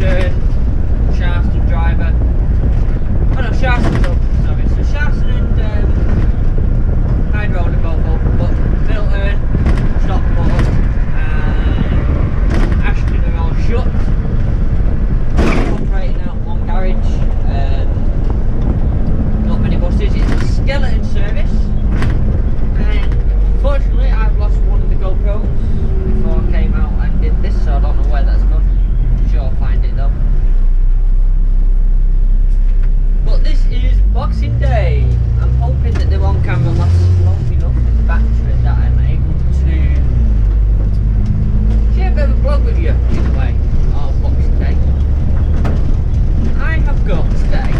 Ashton, Sharston driver. Oh no, Sharston's open, sorry. So Sharston and Hydraulic both open, but Milton, Stockport and Ashton are all shut. Operating out one garage. Not many buses. It's a skeleton service. And unfortunately I've lost one of the GoPros before I came out and did this, so I don't know where that's gone. I'm sure I'll find it though. But this is Boxing Day. I'm hoping that the one camera lasts long enough with the battery that I'm able to share a bit of a vlog with you in a way on Boxing Day. I have got today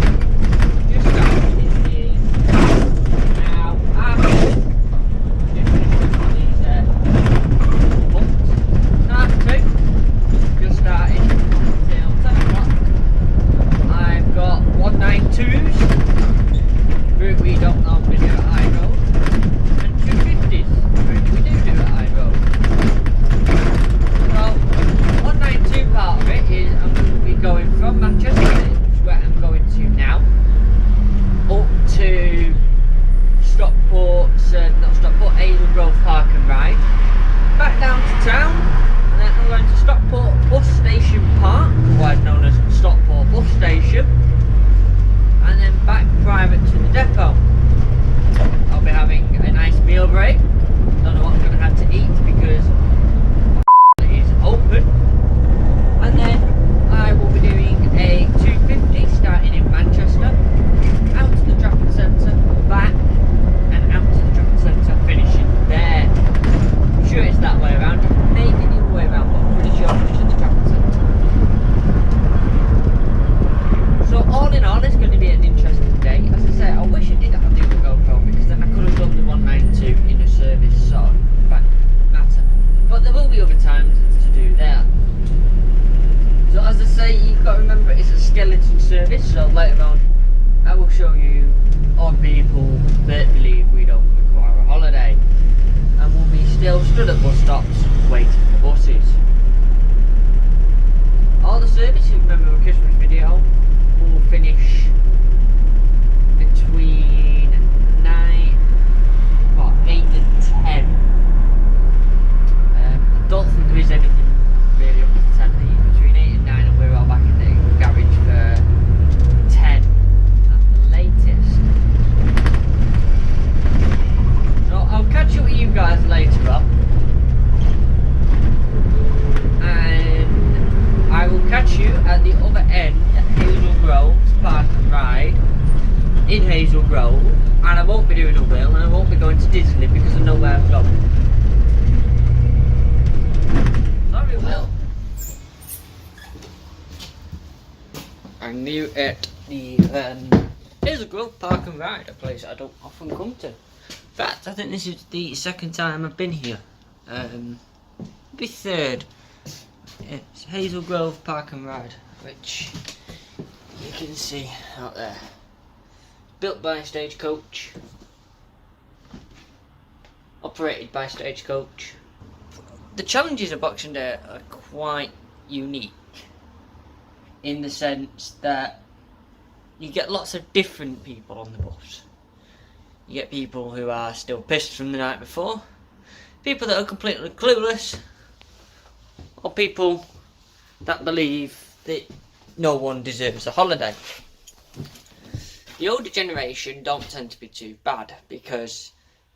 just started. It is now after just finished with these bumps. Half 2, just started till 10 o'clock. I've got 192s, route we don't normally do at high road, and 250s, route we do at high road. So, 192 part of it is I'm going to be going from Manchester, which is where I'm going to now, up to Stockport, not Stockport, Hazel Grove Park and Ride, back down to town, and then I'm going to Stockport Bus Station Park, otherwise known as Stockport Bus Station, and then back private to the depot. I'll be having a nice meal break. Don't know what I'm going to have to eat because it is open. And then I will be doing a 250 starting in Manchester, out to the Trafford Centre, back, and out to the Trafford Centre, finishing there. I'm sure it's that way around. Maybe the other way around, but I'm pretty sure I'm finishing the Trafford Centre. So all in all, it's going to be an interesting day. As I say, I wish I did have the other GoPro because then I could have done the 192 in a service sort of matter. But there will be other times to do that. So as I say, you've got to remember it's a skeleton service, so later on I will show you odd people that believe we don't require a holiday. And we'll be still stood at bus stops waiting for buses. All the services, remember the Christmas video, will finish between 8 and 10. I don't think there is anything really up to 10. Between 8 and 9, and we're all back in the garage for 10 at the latest. So I'll catch up with you guys later on, and I will catch you at the other end at Hazel Grove Park and Ride in Hazel Grove, and I won't be doing a wheel, and I won't be going to Disney because I know where I'm going. Sorry, Will. I'm new at the Hazel Grove Park and Ride, a place I don't often come to. In fact, I think this is the second time I've been here. Maybe third. It's Hazel Grove Park and Ride, which you can see out there. Built by Stagecoach, operated by Stagecoach. The challenges of Boxing Day are quite unique in the sense that you get lots of different people on the bus. You get people who are still pissed from the night before, people that are completely clueless, or people that believe that no one deserves a holiday. The older generation don't tend to be too bad because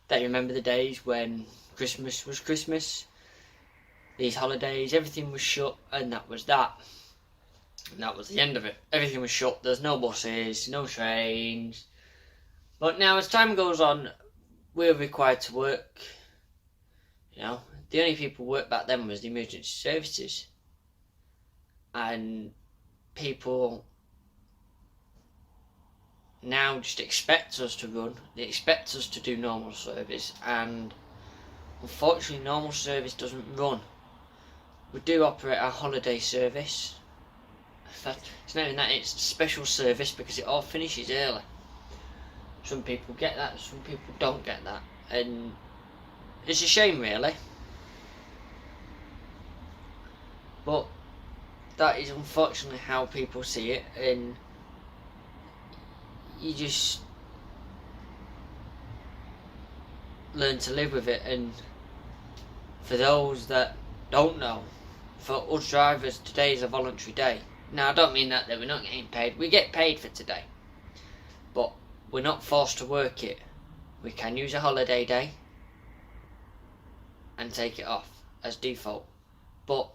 they remember the days when Christmas was Christmas, these holidays, everything was shut, and that was that. And that was the end of it. Everything was shut, there's no buses, no trains. But now as time goes on, we're required to work. You know, the only people who worked back then was the emergency services. And people now just expect us to run. They expect us to do normal service, and unfortunately normal service doesn't run. We do operate our holiday service. In fact, it's not even that, it's a special service because it all finishes early. Some people get that, some people don't get that, and it's a shame really. But that is unfortunately how people see it, and you just learn to live with it. And for those that don't know, for us drivers, today is a voluntary day. Now, I don't mean that we're not getting paid. We get paid for today, but we're not forced to work it. We can use a holiday day and take it off as default, but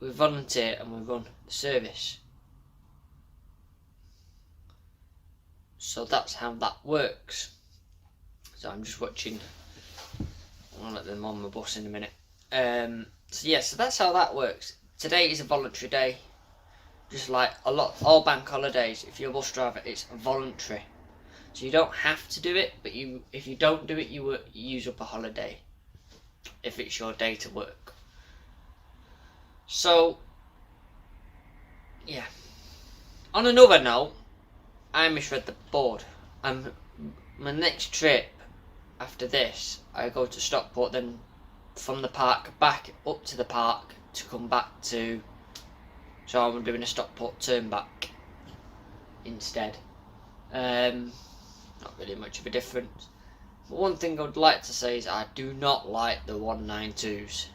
we volunteer and we run the service. So that's how that works. So I'm just watching. I'll let them on my bus in a minute. So that's how that works. Today is a voluntary day, just like all bank holidays. If you're a bus driver, it's voluntary, so you don't have to do it. But if you don't do it, you use up a holiday if it's your day to work. So yeah. On another note, I misread the board. My next trip after this, I go to Stockport, then from the park back up to the park to come back to. So I'm doing a Stockport turn back instead. Not really much of a difference. But one thing I would like to say is I do not like the 192s.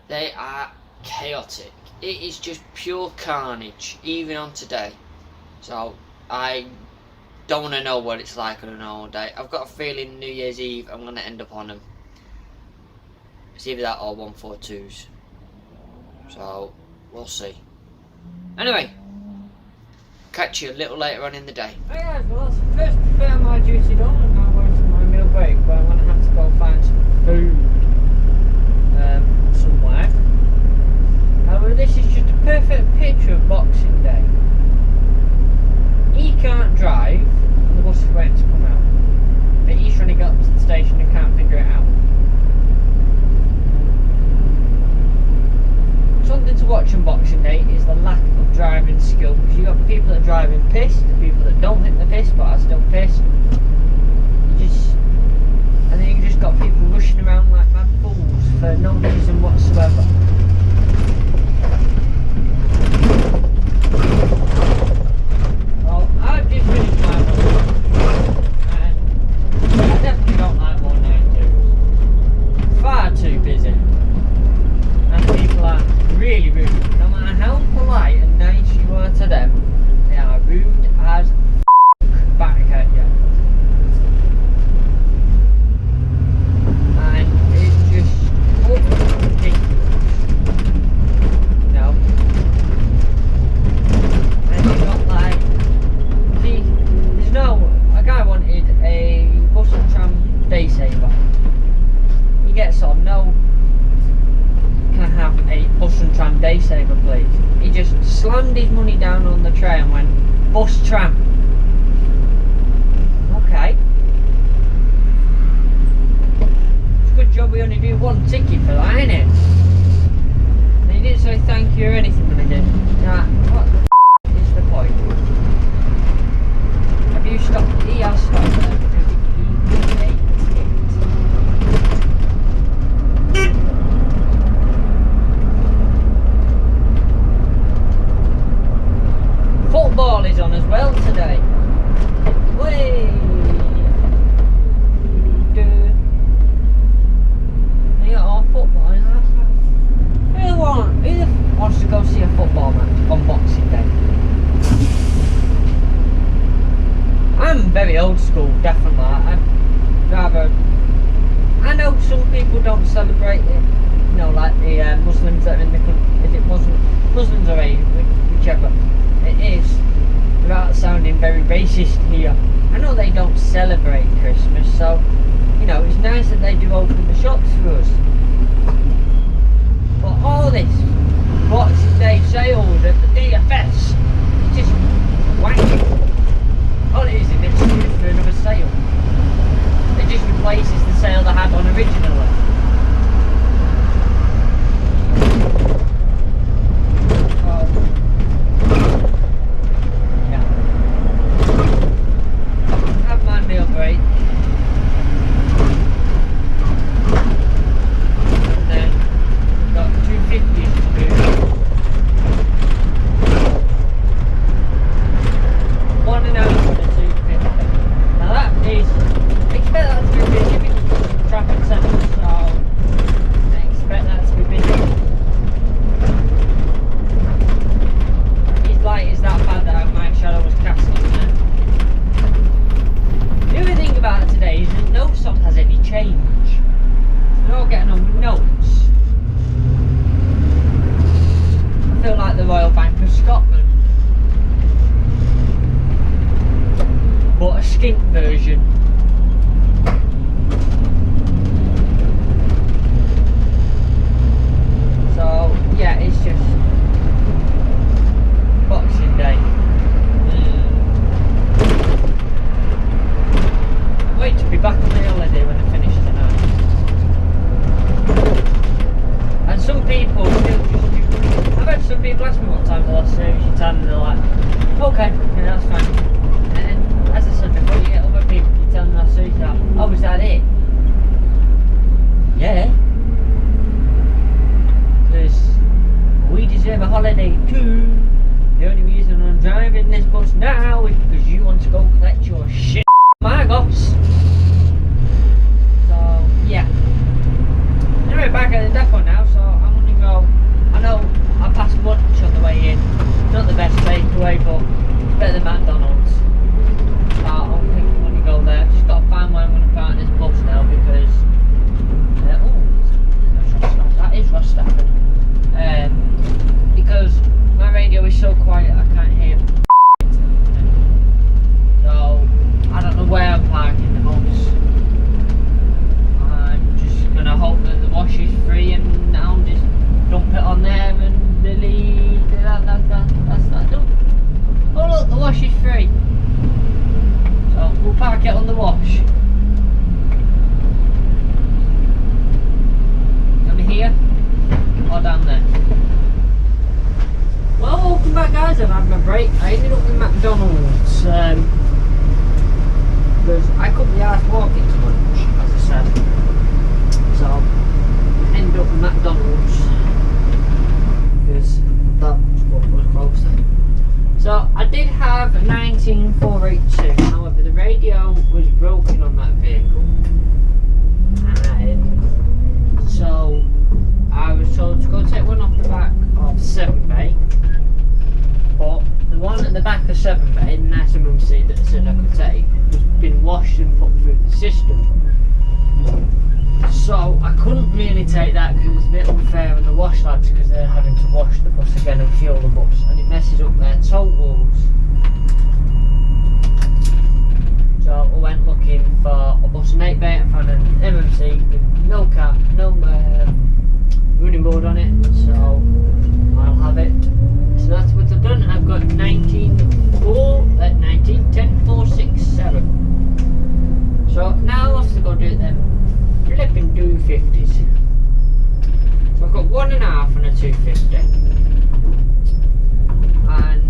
They are chaotic. It is just pure carnage, even on today. So I don't want to know what it's like on a normal day. I've got a feeling New Year's Eve I'm going to end up on them. It's either that or 142s. So we'll see. Anyway, catch you a little later on in the day. Hey guys, well that's the first bit of my duty done. I'm now going for my meal break, but I'm going to have to go find some food somewhere. However, this is just a perfect picture of Boxing Day. He can't drive, and the bus is waiting to come out. But he's trying to get up to the station and can't figure it out. Something to watch on Boxing Day is the lack of driving skill, because you've got people that are driving pissed, people that don't think they're pissed but are still pissed. And then you just got people rushing around like mad fools for no reason whatsoever. Well, I've just finished my one, and I definitely don't like 192s. Far too busy. And people are really rude. No matter how polite and nice you are to them, they are rude as back at you. And it's just ridiculous. No. And you got like, see, a guy wanted a bus and tram day saver. He gets on, no, can I have a bus and tram day saver please? He just slammed his money down on the tray and went, bus tram. Okay. It's a good job we only do one ticket for that, ain't it? And he didn't say thank you or anything when I did. Nah, what the is the point? Have you stopped? He has stopped there because he hates it. Football is on as well today. Way. They got all football. Who wants to go see a football match on Boxing Day? I'm very old school, definitely. I'd rather. I know some people don't celebrate it. You know, like the Muslims that are in the country. Is it Muslims or Asian? Whichever. It is, without sounding very racist here. I know they don't celebrate Christmas, so, you know, it's nice that they do open the shops for us. But all this Boxing Day sales at the DFS is just wank. All it is an excuse for another sale. It just replaces the sale they had on originally. Meal break, and then we've got 250 the Royal Bank of Scotland, but a skint version. So yeah, it's just Boxing Day. I wait to be back on the holiday when I finish tonight. And some people still just do. I've had some people ask me what time the last service you tan, and they're like, okay, yeah, that's fine. And then, as I said before, you get other people, you tell them last service, like, oh, was that it? Yeah. Because we deserve a holiday too. The only reason I'm driving this bus now is because you want to go collect your shit, my gosh. So yeah. Anyway, back at the depot now, so I'm gonna go. I know I passed lunch on the way in. Not the best takeaway, but it's better than McDonald's. So I think I'm gonna go there. Just gotta find where I'm gonna park this bus now because that is Ross Stafford. Because my radio is so quiet I can't hear. So I don't know where I'm parking the bus. I'm just gonna hope that the wash is free and I'll just dump it on there and delete. That's not done. Oh look, the wash is free. So we'll park it on the wash. Down here or down there. Well, welcome back guys, I've had my break. I ended up in McDonald's because I couldn't be arsed walking to lunch, as I said. So I ended up in McDonald's because that's what was closer. So I did have a 19482, however the radio was broken on that vehicle. And so I was told to go take one off the back of 7 Bay. But the one at the back of 7 Bay, the nice MMC that said I could take, has been washed and put through the system. So I couldn't really take that because it's a bit unfair on the wash lads because they're having to wash the bus again and fuel the bus, and it messes up their totals. So I went looking for a bus in 8 Bay. I found an MMC with no car, no running board on it, so I'll have it. So that's what I've done. I've got 1010467. So now I'll have to go do them flipping 250s. So I've got 1.5 and a 250, and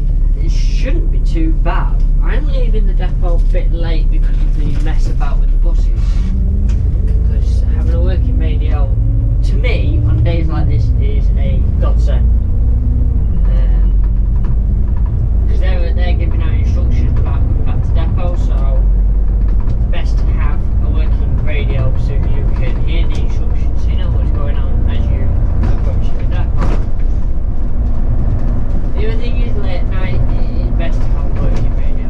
it shouldn't be too bad. I'm leaving the depot a bit late because of the mess about with the buses. Because having a working radio, to me, on days like this, is a godsend. Because they're giving out instructions about coming back to depot, so it's best to have a working radio so you can hear the instructions, you know what's going on as you approach the depot. The other thing is, late night, it is best to have a working radio.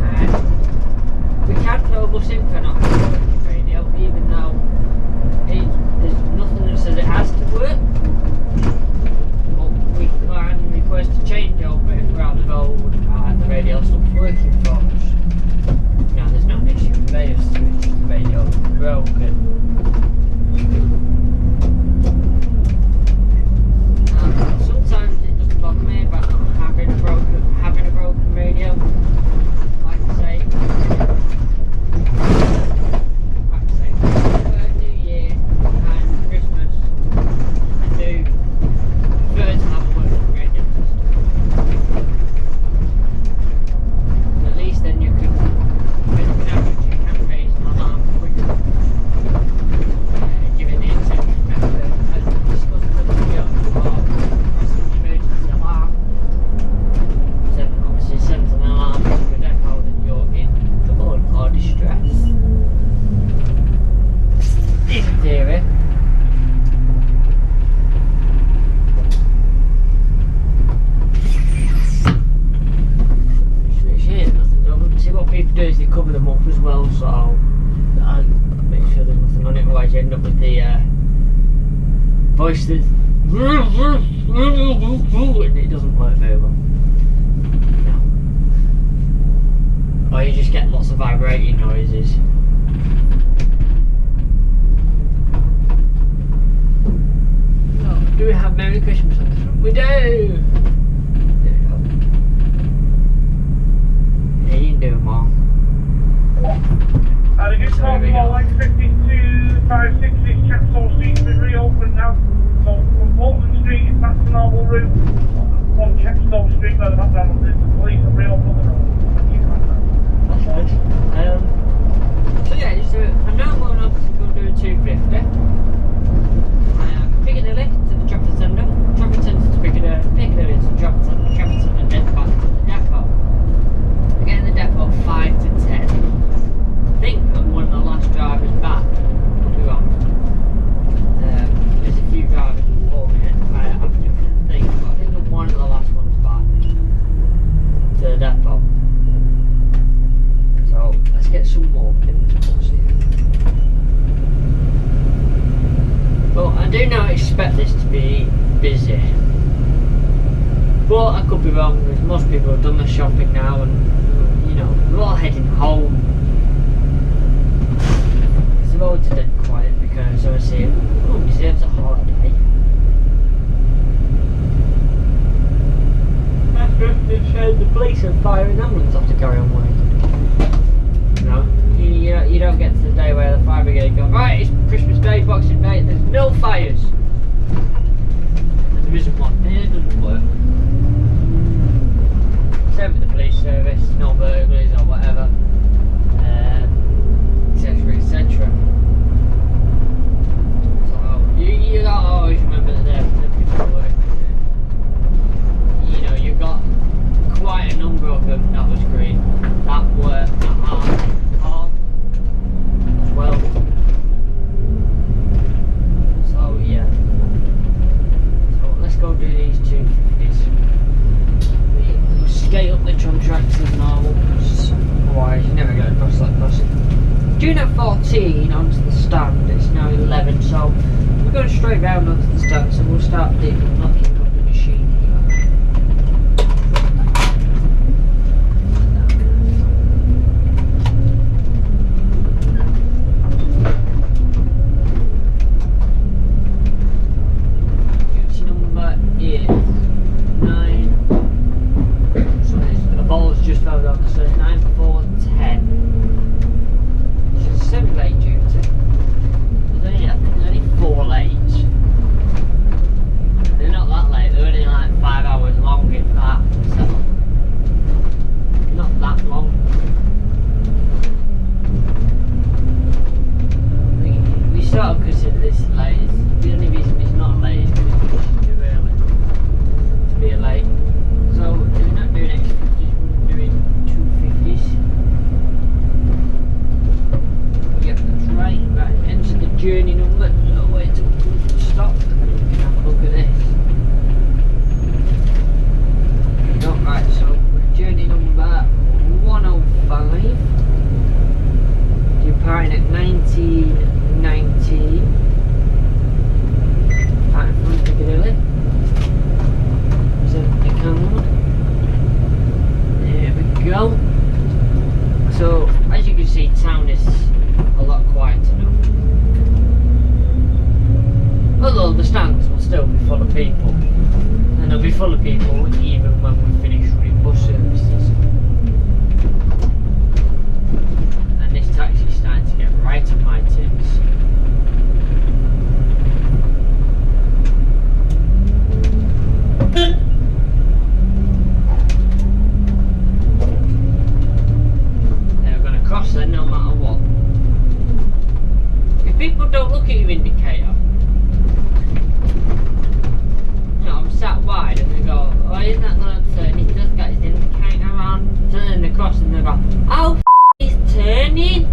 And we can throw a bus in for not having a working radio, even though there's nothing that says it has to work. But we can request a changeover if we're out the road and the radio stops working for us. Now there's not an issue with radios, it's just the radio broken. Sometimes it doesn't bother me about not having a broken radio. Like I say, New Year and Christmas, I do prefer to have a working radio system. At least then you can, with an average, you can raise an alarm quicker. Given the intention method, as we discussed with the video, pressing the emergency alarm. Then obviously sends an alarm to the depot that you're in trouble or distress. In theory. See what people do is they cover them up as well, so I make sure there's nothing on it, otherwise you end up with the voice that and it doesn't work very well. No. Or you just get lots of vibrating noises. Oh, do we have Merry Christmas on this one? We do! There we go. Yeah, you can do them all. The good call for line 5256 Chapsall Street's been reopened now. So from Bolton Street, if that's the normal route, on Chepstow Street, where the background is, the police have reopened the road. That's nice. So yeah, just I'm now going on to go do a 250. Piccadilly to the Trafford Centre, Trafford Centre to Piccadilly, Piccadilly to Trafford Centre, Trafford Centre, and then back to the depot. I get in the depot 5 to 10. I think I'm one of the last drivers back. Could be wrong. There's a few drivers before me after me, I think, but I think I'm one of the last ones back to the depot. So let's get some more in this bus here. Well, I do now expect this to be busy, but I could be wrong because most people have done their shopping now and, you know, we're all heading home. The roads are dead quiet because obviously everyone deserves a holiday. The police are firing ambulance off to carry on working. No, you don't get to the day where the fire brigade go, right, it's Christmas Day, Boxing Day, there's no fires. And there isn't one, and it doesn't work. Same with the police service, no burglaries or whatever, etc, etc. So you gotta always remember that they're people working. You know, you've got quite a number of them, that was great, that work, that hard as well. So yeah. So let's go do these 250s. We'll skate up the tram tracks as normal, otherwise you never get across that bus. Doing at 14 onto the stand, it's now 11, so we're going straight round onto the stand, so we'll start knocking up the machine here. Duty number is 9, so the ball's just fell down, so it's 9410. 7 late duty. There's only 4 lates. They're not that late, they're only like 5 hours long if that, so not that long. We sort of consider this late. The only reason it's not late is because it's too early to be late. So we're not doing X50s, we're doing 250s. Right, enter the journey number, no way to stop, and then we can have a look at this. No, right, so journey number 105, departing at 1919, right in front of Piccadilly, present the card, there we go. So, as you can see, town is a lot quieter now. Although the stands will still be full of people, and they'll be full of people even when we finish running bus services. And this taxi's starting to get right on my tips. They're going to cross there no matter what. People don't look at your indicator. You know, I'm sat wide and they go, oh, isn't that not turn? He does get his indicator on, turn across and they go, oh, he's turning.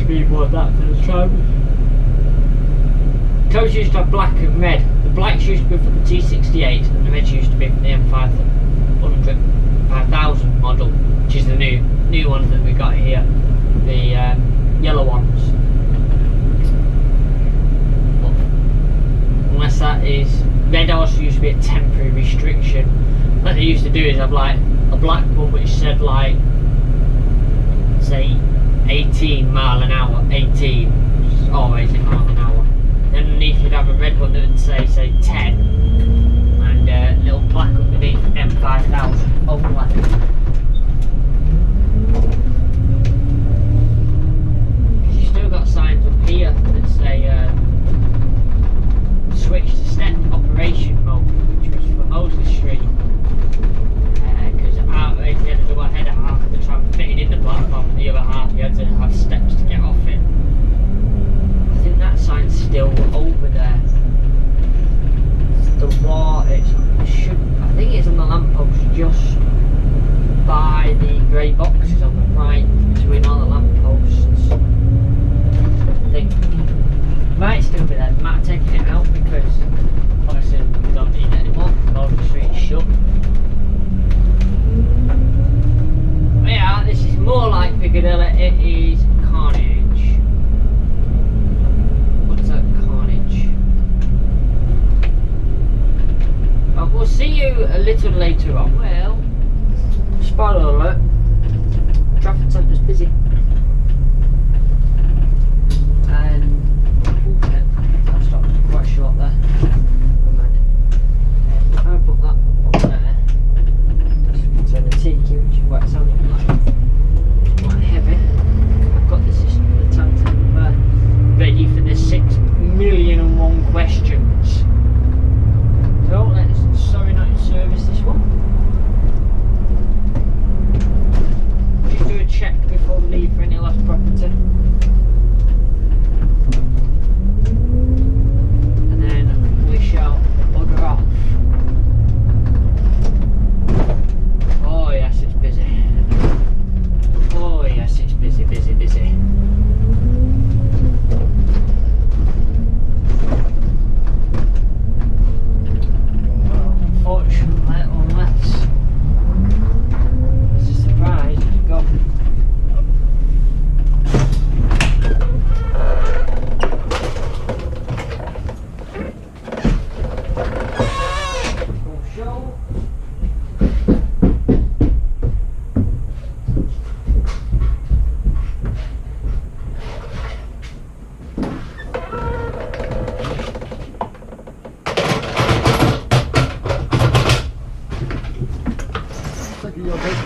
speed was that for the time. Cars used to have black and red. The blacks used to be for the T68 and the reds used to be for the M5000 model, which is the new ones that we got here, the yellow ones. But unless that is, red also used to be a temporary restriction. What they used to do is have like a black one which said like, say 18 mile an hour, 18, which is always in mile an hour. Then underneath you'd have a red one that would say 10, and a little black underneath M5000 only. You still got signs up here that say switch to step operation mode, which was for Mosley Street. Because out if you had a double header, half of the tram fitted in the platform, and the other half you had to have steps to get off it. I think that sign's still over there. The wall, I think it's on the lamppost just by the grey boxes on the right, between all the lampposts. I think it might still be there. They might have taken it out because honestly we don't need it anymore. Mosley Street is shut. But yeah, this is more like Piccadilly. It is carnage. What's that carnage? We'll see you a little later on. Well, spoiler alert, Trafford Centre's busy. And I'll stop quite short there. If I put that up there, so the TQ, which is what it's sounding like, it's quite heavy. I've got the system, the timetable ready for the 6,000,001 questions. So let's, sorry not in service this one. Just do a check before we leave for any last property. And then we shall bugger off. Oh yes, it's busy. Oh yes, it's busy, busy, busy. Unfortunately, unless there's a surprise, you go.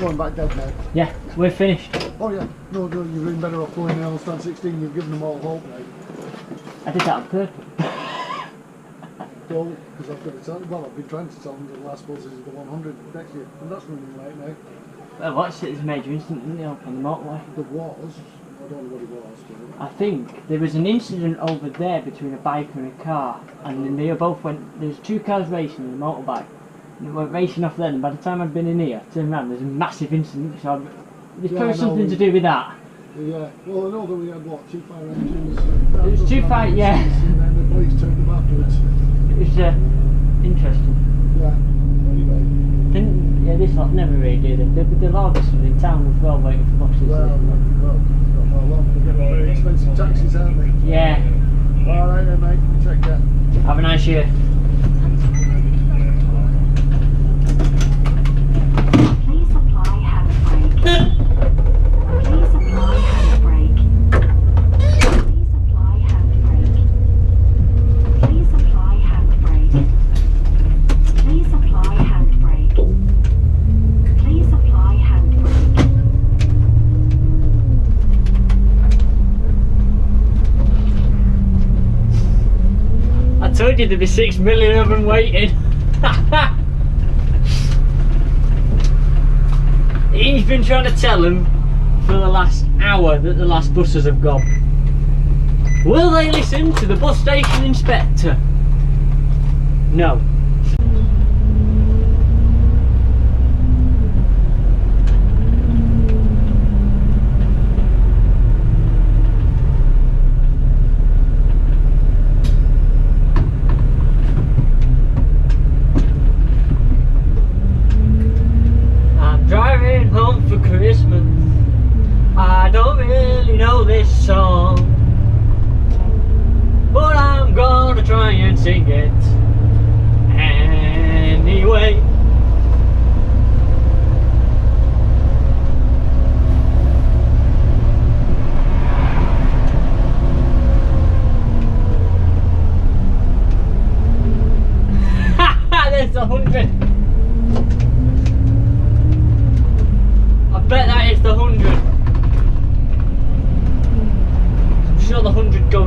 Going back down now. Yeah, we're finished. Oh yeah, no, you're even better off going now. Stand 16, you've given them all hope now. I did that on purpose. Don't, because I've got to tell them, well I've been trying to tell them that the last bus is the 100 next year, and that's running late now. Well, watched it as a major incident, didn't they, on the motorway? There was, I don't know what it was. I think there was an incident over there between a bike and a car, and then they both went, there's two cars racing in a motorbike. They went racing off then, and by the time I'd been in here, turned around, there's a massive incident, so there's probably something to do with that. Yeah, well I know that we had what, 2 fire engines. It was 2 fire, yeah. And then the police turned them afterwards. It was interesting. Yeah, anyway. Yeah, this lot never really do they? They'll all be in town as well waiting for buses. Well, they're very expensive taxis, aren't they? Yeah. Alright then mate, take care. Have a nice year. Please apply handbrake. Please apply handbrake. Please apply handbrake. Please apply handbrake. Please apply handbrake. Please apply handbrake. I told you there'd be 6 million of them waiting. He's been trying to tell them for the last hour that the last buses have gone. Will they listen to the bus station inspector? No.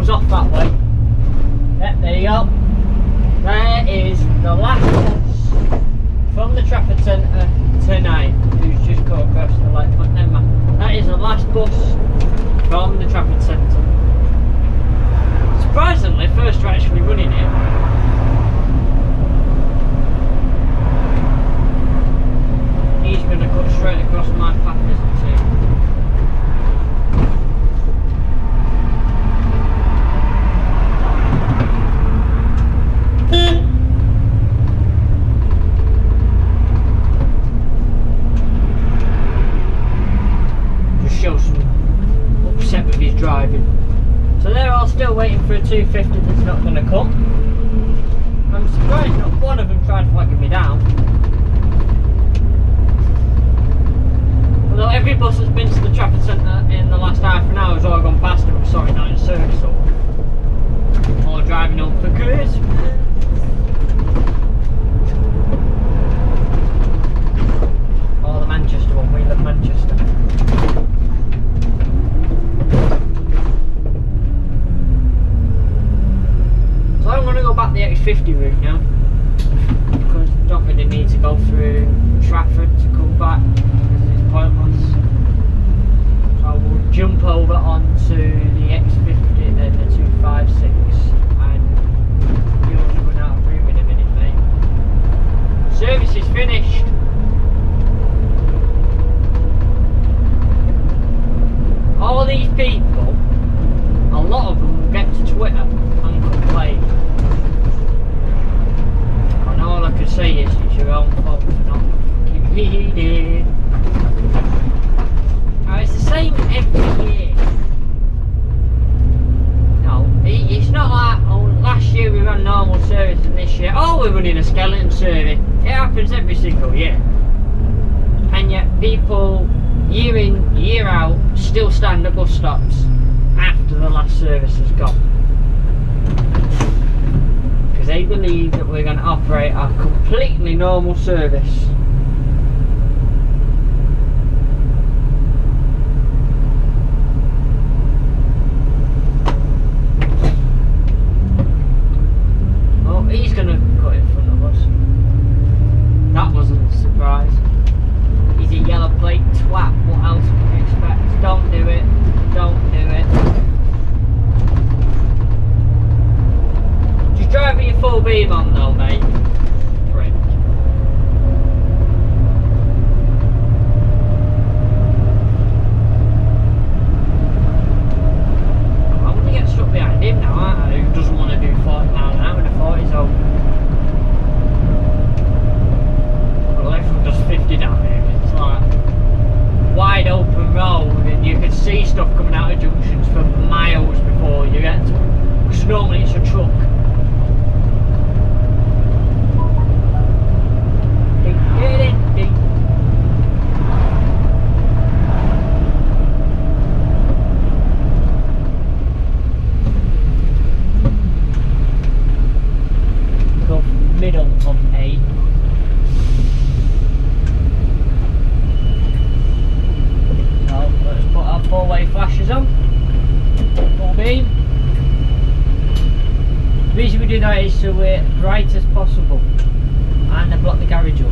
goes off that way. Yep, there you go. There is the last bus from the Trafford Centre tonight, who's just got across the light. But never mind. That is the last bus from the Trafford Centre. Surprisingly, first to actually running it. He's going to cut straight across my path, isn't he? Just shows some upset with his driving. So they're all still waiting for a 250 that's not going to come. I'm surprised not one of them tried flagging me down. Although every bus that's been to the Trafford Centre in the last half an hour has all gone past them, sorry, not in service or driving home for Christmas. Or the Manchester one, we live in Manchester. So I'm going to go back the X50 route now, because I don't really need to go through Trafford to come back, because it's pointless. So I will jump over onto the X50 and the 256, and you're going to run out of room in a minute, mate. Service is finished. All these people, a lot of them will get to Twitter and complain. And all I can say is it's your own fault for not fucking reading. Now it's the same every year. No, it's not like, oh, last year we ran normal service and this year, oh, we're running a skeleton service. It happens every single year. And yet people, year in, year out, still stand at bus stops after the last service has gone, because they believe that we're going to operate a completely normal service. Oh, he's going to cut in front of us. That wasn't a surprise. He's a yellow plate twat. What else would you expect? Don't do it. Don't do it. Just driving your full beam on though, mate. Prick. I'm going to get stuck behind him now, aren't I? Who doesn't want to do 40 miles an hour in a 40 zone? Well, everyone does 50 down here. It's like wide open road, and you can see stuff coming out of junctions for miles before you get to it, because normally it's a truck. Go middle of 8. Let's put our four-way flashes on. Full beam. The reason we do that is so we're bright as possible, and I block the garage up.